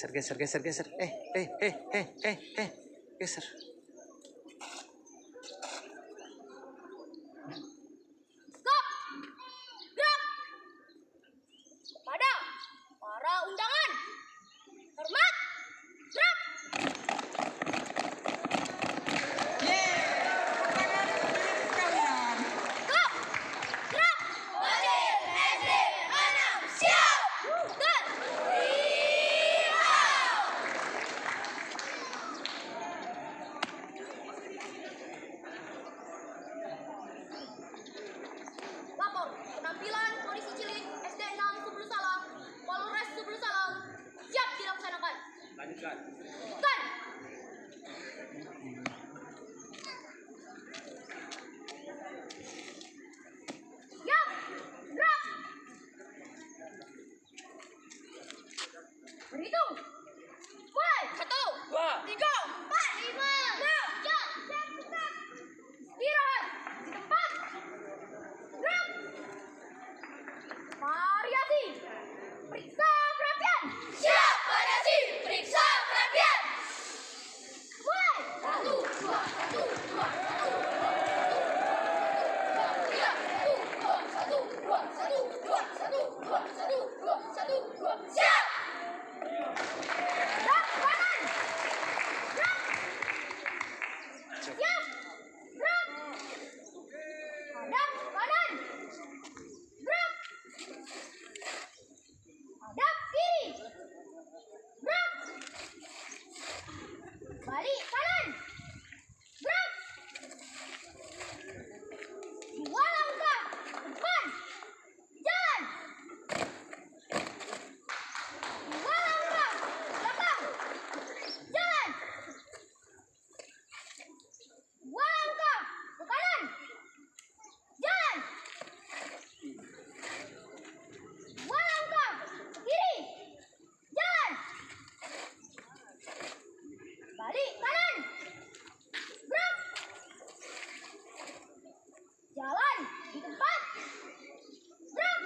Geser. Geser. Stop! Gerak! Pada para undangan, hormat! Gerak! Stop! Gerak! Wajib SD 6 siap! Dan lapor penampilan polisi cilik SD 6 Sublu Salam, Polres Sublu Salam siap dilaksanakan. Lanjutkan. Kan. Siap. Gerak. Berhitung. Mulai. 1, 2, 3, 4, 5, 6. Siap. Gerak. Istirahat di tempat. Gerak. Variasi. Periksa perapian. Siap, variasi. Periksa perapian. Mulai. 1, 2, 1, 2, 1, 2. Siap. Gerak kanan. Gerak. Siap. Gerak. Hadap kanan. Gerak. Hadap kiri. Gerak. Balik kanan. Gerak. 2 langkah depan. Jalan. 2 langkah belakang. Jalan. 2 langkah ke kanan. Jalan. 2 langkah ke kiri. Jalan. Balik kanan. Gerak. Jalan di tempat. Gerak.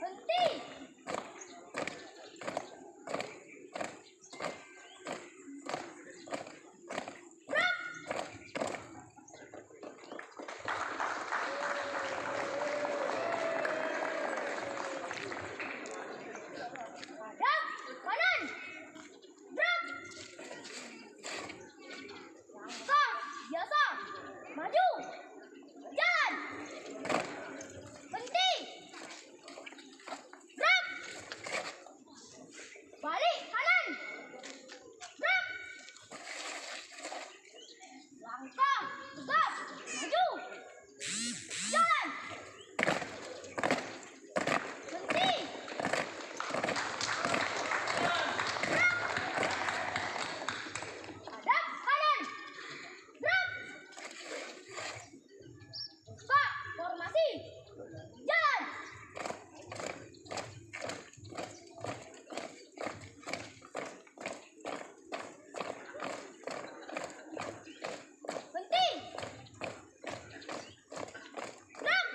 Henti. Gerak. Hadap kanan. Gerak. Langkah biasa. Maju. Jalan. Henti. Gerak. Balik kanan. Gerak. Langkah tegap. Maju. Jalan. Henti. Gerak. Hadap kanan. Gerak. Pak, formasi. Jalan. Henti. Gerak.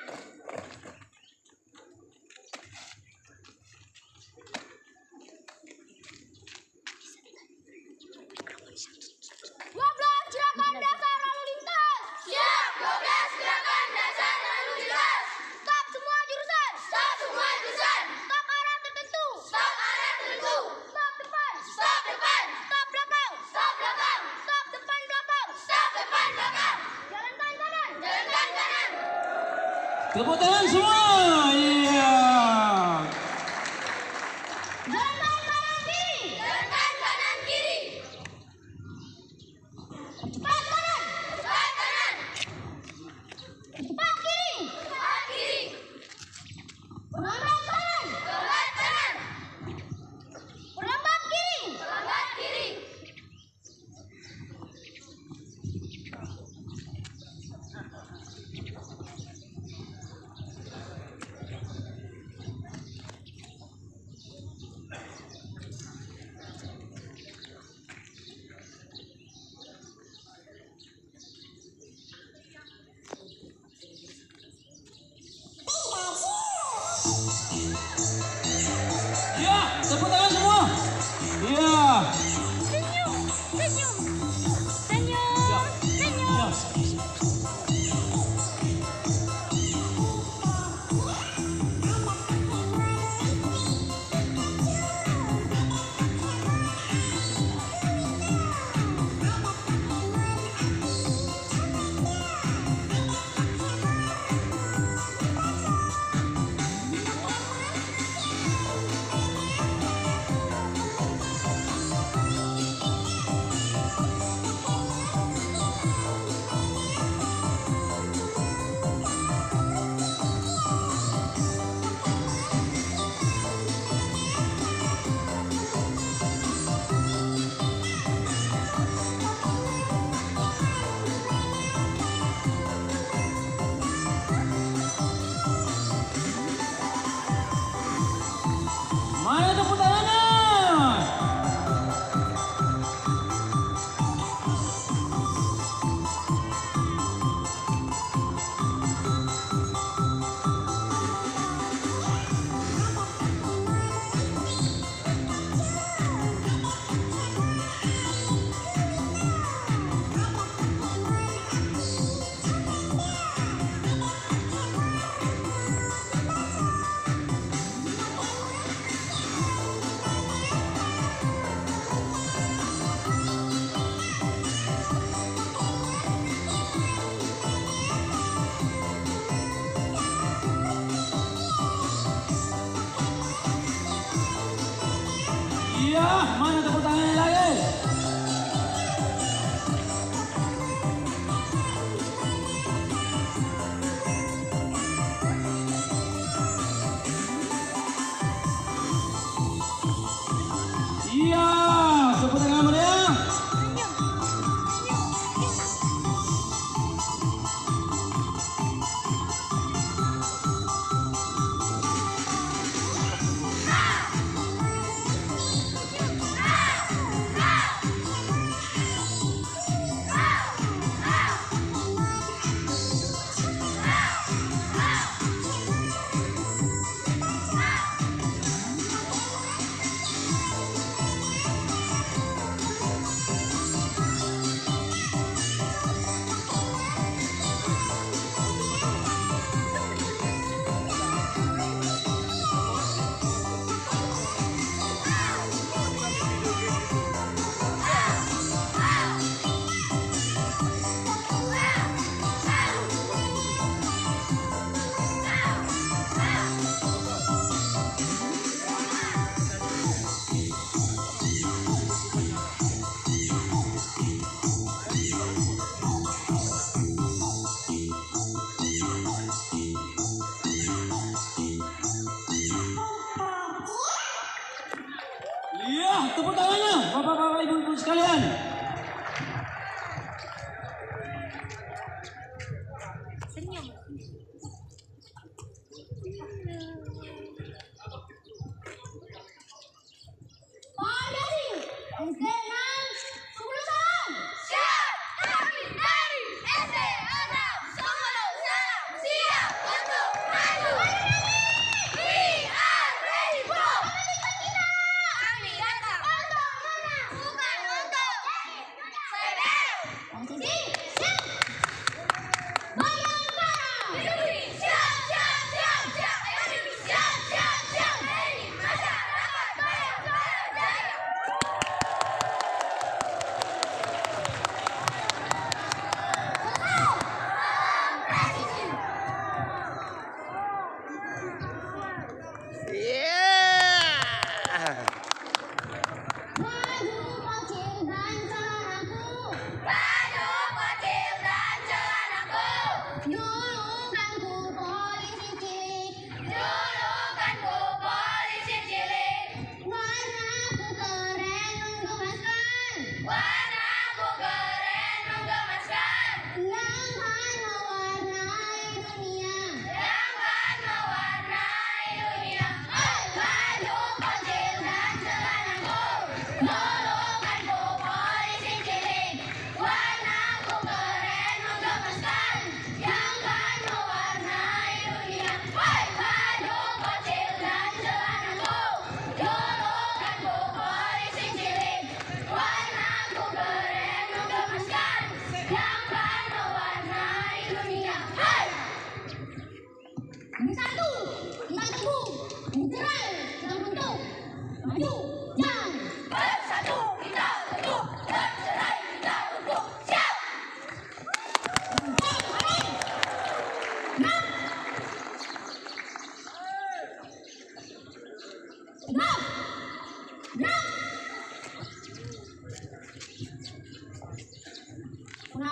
12 gerakan dasar lalu lintas. Siap. 12 gerakan dasar lalu lintas. Stop semua jurusan. Stop semua jurusan. Stop arah tertentu. Stop arah tertentu. Stop depan. Stop depan. Stop belakang. Stop belakang. Stop depan belakang. Stop depan belakang. Jalankan kanan. Jalankan kanan. Tepuk tangan semua. Iya. Jalankan kanan kiri. Jalankan kanan kiri. Cepat kanan. Cepat kanan. Cepat kiri. Cepat kiri. Perlambat kanan. Perlambat kanan. Perlambat kiri. Perlambat kiri.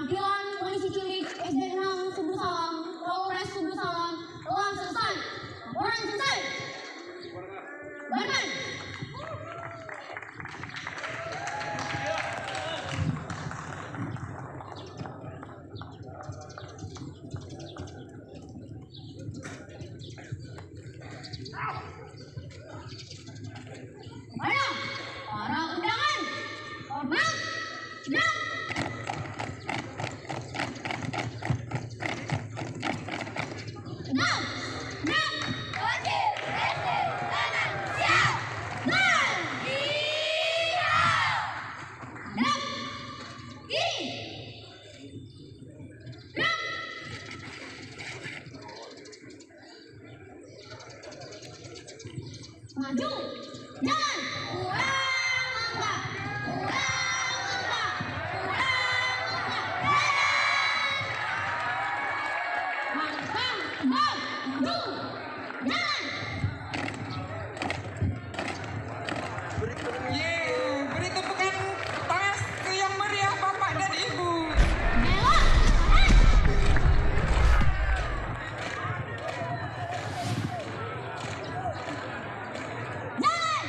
Penampilan polisi cilik SD 6 Subuh Salam, Polres Subuh Salam telah selesai. Laporan selesai. Bubarkan. Kepada para undangan, hormat, tenang. Tenang, tenang. Wajib, resim, kanan, siap. Dan siap. Tenang. Kiri. Tenang. Maju. Jangan. Kurang langkah. Kurang langkah. Kurang langkah. Langkah. Maju. Jangan. Beri tepukan tangan yang meriah Bapak dan Ibu. Belok. Jangan.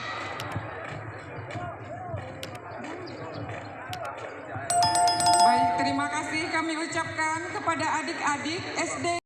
Baik, terima kasih kami ucapkan kepada adik-adik SD